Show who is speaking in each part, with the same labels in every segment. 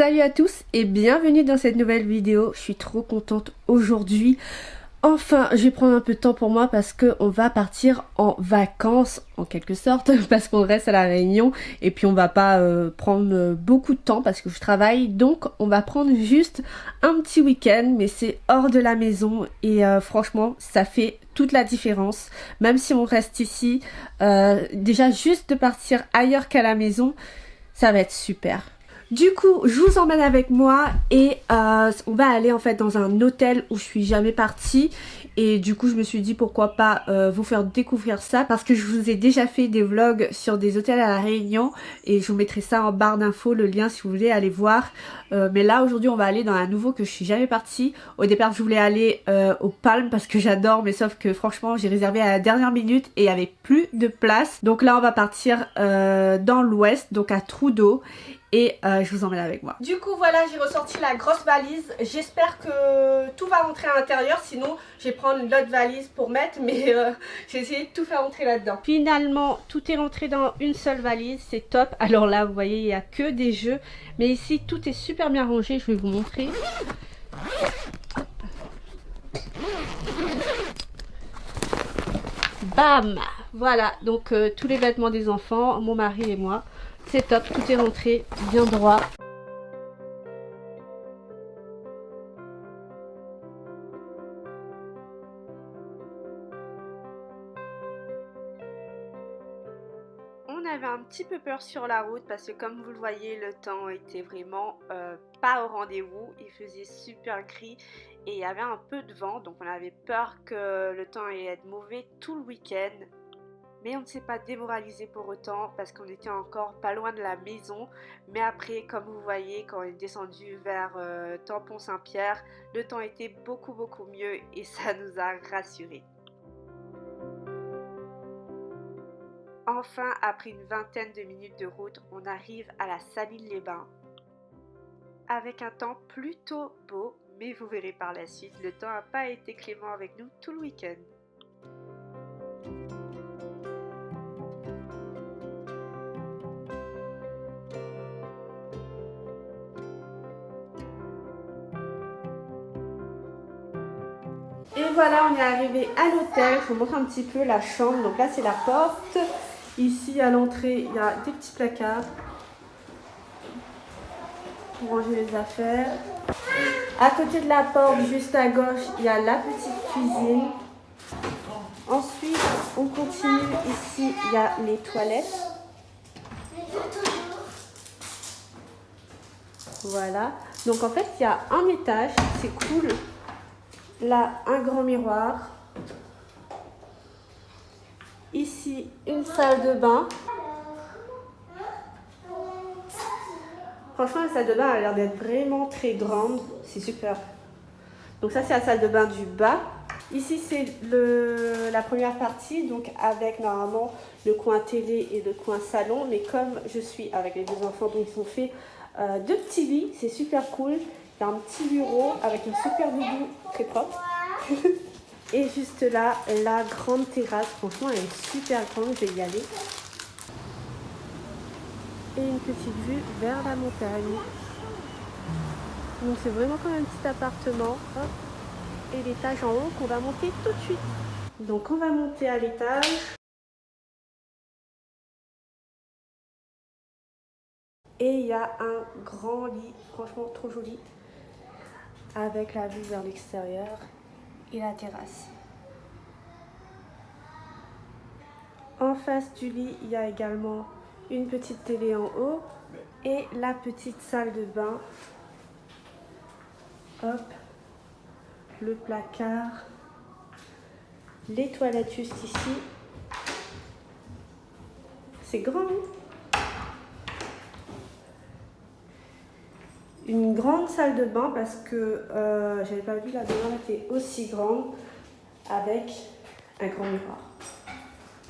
Speaker 1: Salut à tous et bienvenue dans cette nouvelle vidéo. Je suis trop contente aujourd'hui. Enfin, je vais prendre un peu de temps pour moi parce qu'on va partir en vacances en quelque sorte parce qu'on reste à La Réunion et puis on va pas prendre beaucoup de temps parce que je travaille, donc on va prendre juste un petit week-end, mais c'est hors de la maison et franchement ça fait toute la différence. Même si on reste ici, déjà juste de partir ailleurs qu'à la maison, ça va être super. Du coup, je vous emmène avec moi et on va aller en fait dans un hôtel où je suis jamais partie. Et du coup, je me suis dit pourquoi pas vous faire découvrir ça parce que je vous ai déjà fait des vlogs sur des hôtels à La Réunion et je vous mettrai ça en barre d'infos, le lien si vous voulez aller voir. Mais là, aujourd'hui, on va aller dans un nouveau que je suis jamais partie. Au départ, je voulais aller au Palm parce que j'adore, mais sauf que franchement, j'ai réservé à la dernière minute et il n'y avait plus de place. Donc là, on va partir dans l'ouest, donc à Trudeau. Et je vous emmène avec moi. Du coup voilà, j'ai ressorti la grosse valise. J'espère que tout va rentrer à l'intérieur. Sinon je vais prendre l'autre valise pour mettre. Mais j'ai essayé de tout faire rentrer là-dedans. Finalement tout est rentré dans une seule valise. C'est top. Alors là vous voyez il n'y a que des jeux. Mais ici tout est super bien rangé. Je vais vous montrer. Bam! Voilà, donc tous les vêtements des enfants, mon mari et moi. C'est top, tout est rentré bien droit. On avait un petit peu peur sur la route parce que comme vous le voyez, le temps était vraiment pas au rendez-vous. Il faisait super gris et il y avait un peu de vent, donc on avait peur que le temps allait être mauvais tout le week-end. Mais on ne s'est pas démoralisé pour autant parce qu'on était encore pas loin de la maison. Mais après, comme vous voyez, quand on est descendu vers Tampon-Saint-Pierre, le temps était beaucoup mieux et ça nous a rassurés. Enfin, après une vingtaine de minutes de route, on arrive à la Saline-les-Bains. Avec un temps plutôt beau, mais vous verrez par la suite, le temps n'a pas été clément avec nous tout le week-end. Et voilà, on est arrivé à l'hôtel. Je vous montre un petit peu la chambre. Donc là, c'est la porte. Ici, à l'entrée, il y a des petits placards pour ranger les affaires. À côté de la porte, juste à gauche, il y a la petite cuisine. Ensuite, on continue. Ici, il y a les toilettes. Voilà. Donc en fait, il y a un étage. C'est cool. Là, un grand miroir. Ici, une salle de bain. Franchement, la salle de bain a l'air d'être vraiment très grande. C'est super. Donc ça, c'est la salle de bain du bas. Ici, c'est la première partie, donc avec normalement le coin télé et le coin salon. Mais comme je suis avec les deux enfants, donc ils ont fait deux petits lits. C'est super cool. Il y a un petit bureau avec une super doudou très propre. Et juste là, la grande terrasse. Franchement, elle est super grande. Je vais y aller. Et une petite vue vers la montagne. Donc c'est vraiment comme un petit appartement. Hop. Et l'étage en haut qu'on va monter tout de suite. Donc on va monter à l'étage. Et il y a un grand lit, franchement trop joli. Avec la vue vers l'extérieur et la terrasse. En face du lit, il y a également une petite télé en haut et la petite salle de bain. Hop, le placard, les toilettes juste ici. C'est grand, hein? Une grande salle de bain parce que j'avais pas vu la baignoire était aussi grande avec un grand miroir.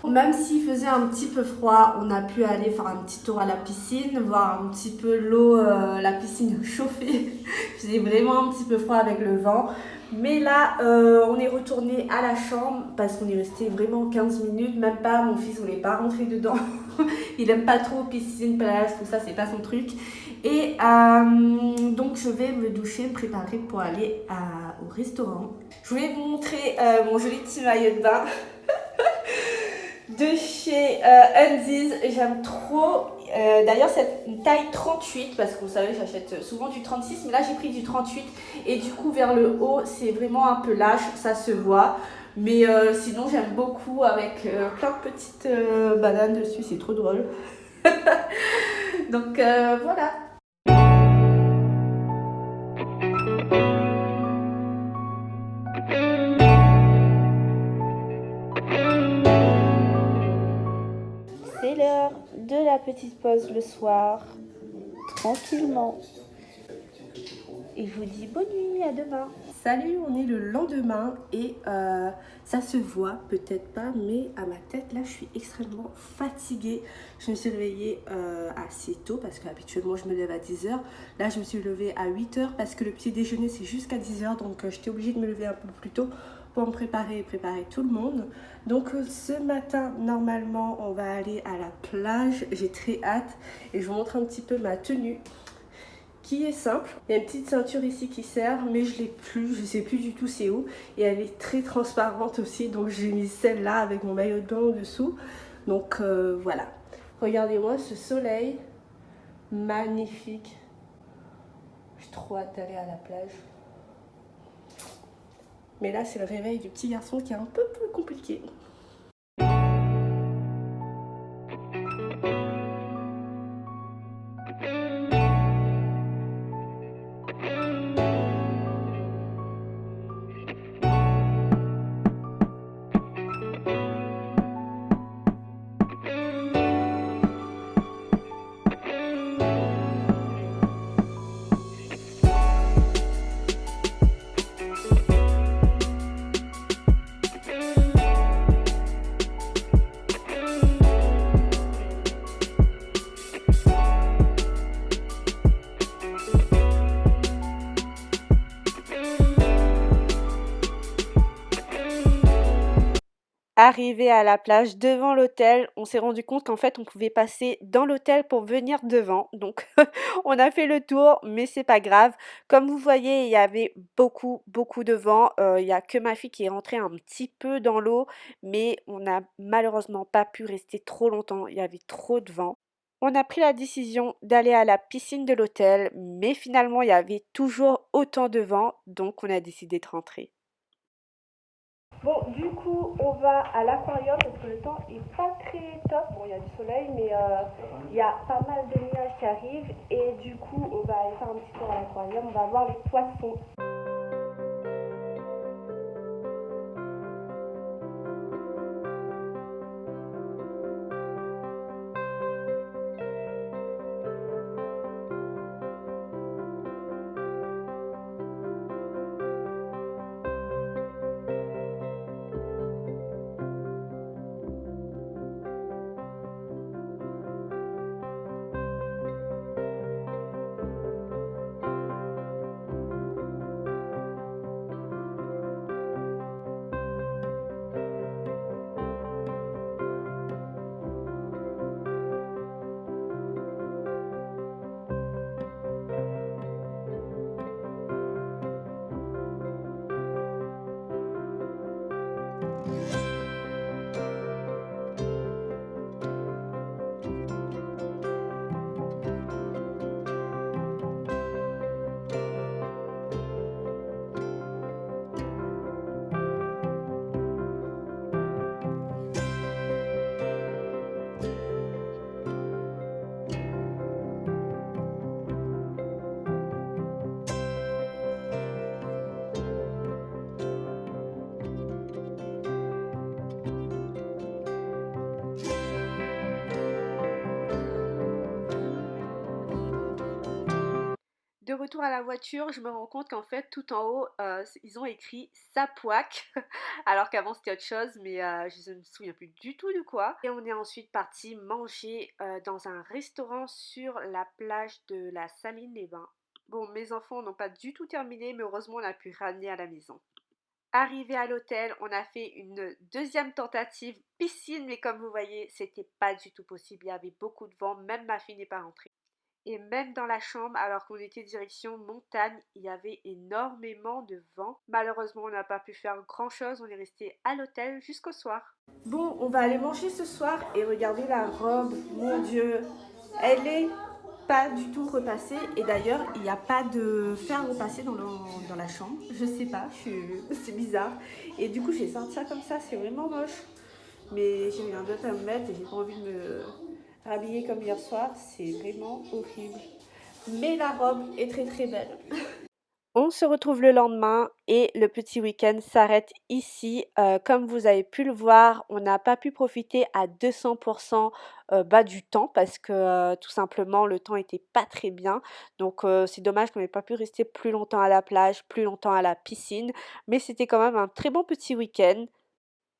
Speaker 1: Même s'il faisait un petit peu froid, on a pu aller faire un petit tour à la piscine, voir un petit peu l'eau, la piscine chauffée. Il faisait vraiment un petit peu froid avec le vent. Mais là, on est retourné à la chambre parce qu'on est resté vraiment 15 minutes, même pas. Mon fils voulait pas rentrer dedans. Il aime pas trop piscine, plage, tout ça, c'est pas son truc. Et donc je vais me doucher, me préparer pour aller au restaurant. Je voulais vous montrer mon joli petit maillot de bain de chez Undies. J'aime trop. D'ailleurs c'est une taille 38 parce que vous savez j'achète souvent du 36 mais là j'ai pris du 38 et du coup vers le haut c'est vraiment un peu lâche, ça se voit. Mais sinon j'aime beaucoup avec plein de petites bananes dessus, c'est trop drôle. Donc voilà. C'est l'heure de la petite pause le soir, tranquillement. Et je vous dis bonne nuit, à demain. Salut, on est le lendemain et ça se voit peut-être pas, mais à ma tête là je suis extrêmement fatiguée. Je me suis réveillée assez tôt parce qu'habituellement je me lève à 10h. Là je me suis levée à 8h parce que le petit déjeuner c'est jusqu'à 10h, donc j'étais obligée de me lever un peu plus tôt pour me préparer et préparer tout le monde. Donc ce matin normalement on va aller à la plage, j'ai très hâte et je vous montre un petit peu ma tenue qui est simple. Il y a une petite ceinture ici qui sert, mais je l'ai plus, je sais plus du tout c'est où. Et elle est très transparente aussi, donc j'ai mis celle-là avec mon maillot de bain en dessous. Donc voilà. Regardez-moi ce soleil magnifique. J'ai trop hâte d'aller à la plage. Mais là, c'est le réveil du petit garçon qui est un peu plus compliqué. Arrivé à la plage devant l'hôtel, on s'est rendu compte qu'en fait on pouvait passer dans l'hôtel pour venir devant. Donc on a fait le tour, mais c'est pas grave. Comme vous voyez, il y avait beaucoup de vent. Il y a que ma fille qui est rentrée un petit peu dans l'eau, mais on n'a malheureusement pas pu rester trop longtemps. Il y avait trop de vent. On a pris la décision d'aller à la piscine de l'hôtel, mais finalement il y avait toujours autant de vent, donc on a décidé de rentrer. Bon, du coup, on va à l'aquarium parce que le temps est pas très top. Bon, il y a du soleil, mais il y a pas mal de nuages qui arrivent. Et du coup, on va aller faire un petit tour à l'aquarium. On va voir les poissons. De retour à la voiture, je me rends compte qu'en fait, tout en haut, ils ont écrit Sapouac, alors qu'avant c'était autre chose, mais je ne me souviens plus du tout de quoi. Et on est ensuite parti manger dans un restaurant sur la plage de la Saline-les-Bains. Bon, mes enfants n'ont pas du tout terminé, mais heureusement on a pu ramener à la maison. Arrivé à l'hôtel, on a fait une deuxième tentative piscine, mais comme vous voyez, c'était pas du tout possible. Il y avait beaucoup de vent, même ma fille n'est pas rentrée. Et même dans la chambre, alors qu'on était direction montagne, il y avait énormément de vent. Malheureusement, on n'a pas pu faire grand chose, on est resté à l'hôtel jusqu'au soir. Bon, on va aller manger ce soir et regardez la robe, mon Dieu, elle est pas du tout repassée et d'ailleurs il n'y a pas de fer repassé dans la chambre, je sais pas, c'est bizarre et du coup j'ai sorti ça comme ça, c'est vraiment moche mais j'ai rien d'autre à me mettre et j'ai pas envie de me rhabiller comme hier soir, c'est vraiment horrible mais la robe est très très belle. On se retrouve le lendemain et le petit week-end s'arrête ici. Comme vous avez pu le voir, on n'a pas pu profiter à 200% du temps parce que tout simplement le temps était pas très bien. Donc c'est dommage qu'on n'ait pas pu rester plus longtemps à la plage, plus longtemps à la piscine. Mais c'était quand même un très bon petit week-end.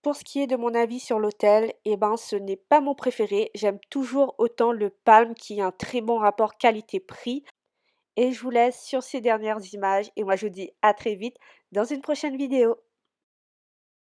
Speaker 1: Pour ce qui est de mon avis sur l'hôtel, eh ben, ce n'est pas mon préféré. J'aime toujours autant le Palm qui a un très bon rapport qualité-prix. Et je vous laisse sur ces dernières images et moi je vous dis à très vite dans une prochaine vidéo.